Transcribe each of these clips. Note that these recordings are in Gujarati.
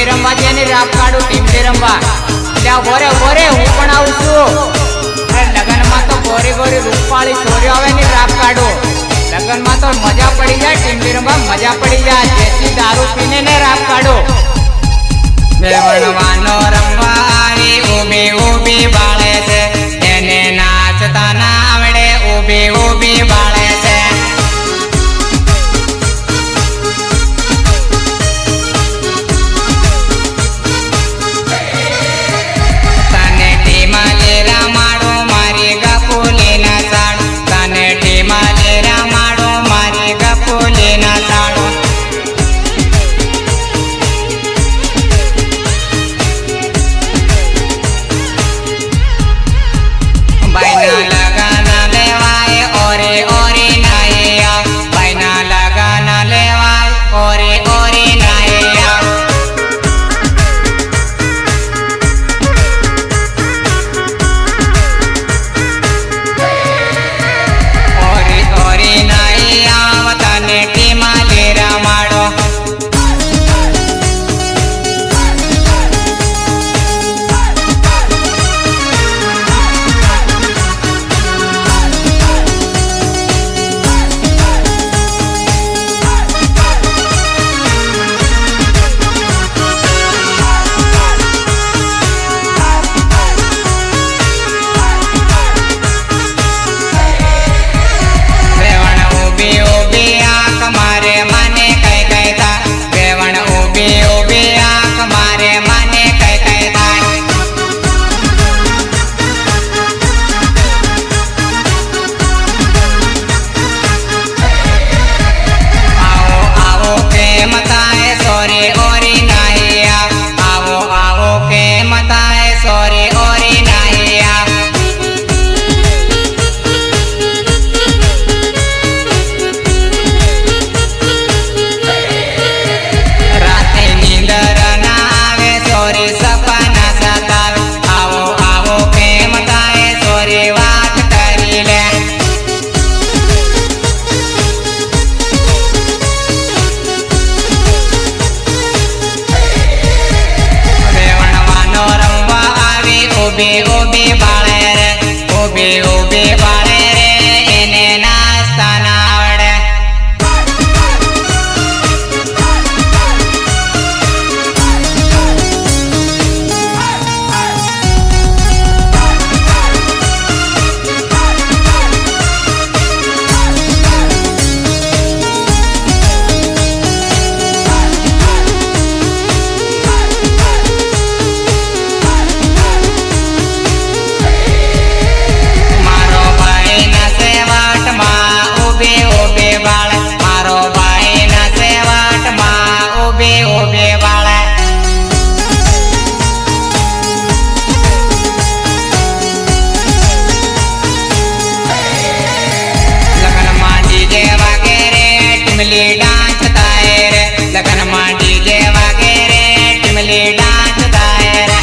ટીમલી રમવા છે ને રાપ કાઢું ટીમલી રમવા ત્યાં બોરે બોરે હું પણ આવું છું અરે લગનમાં તો ગોરી ગોરી રૂપાળી છોરીઓ આવે ને રાપ કાઢું લગનમાં તો મજા પડી જાય ટીમલી રમવા મજા પડી જાય દેશી દારૂ પીને ને રાપ કાઢું બેવણવાનો રમવા આવી ઊભી ઊભી બાળે છે એને નાચતા ના આવડે ઊભી ઊભી બાળે છે તને ટીમાં લેરા માડો મારી ગફુલી ના સાડો તને ટીમાં લેરા માડો મારી ગફુલી ના સાડો ભાઈના લગન લેવાય ઓરે ઓરે નાયા ભાઈના લગન લેવાય ઓરે ઓરે નાયા ઓરે ઓરે નાયા તને ટીમાં લેરા માડો ઊભી ઊભી બાળે રે ઊભી ઊભી બાળે રે એને નાચતા ના આવડે डांस ताए रे लगन में डीजे वागे रे टिमली डांस ताए रे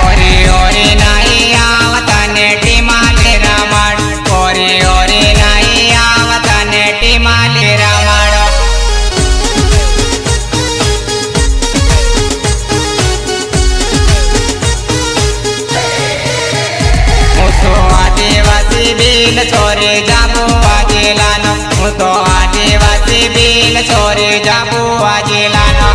ओरी ओरी नहीं आवता ने टिमाली रामाड़ ओरी ओरी नहीं आवता ने टिमाली रामाड़ो आदिवासी बिल छोरे जाबू आजिलानो હું તો આદિવાસી બિલ છોરી જાબુ આજીલાનો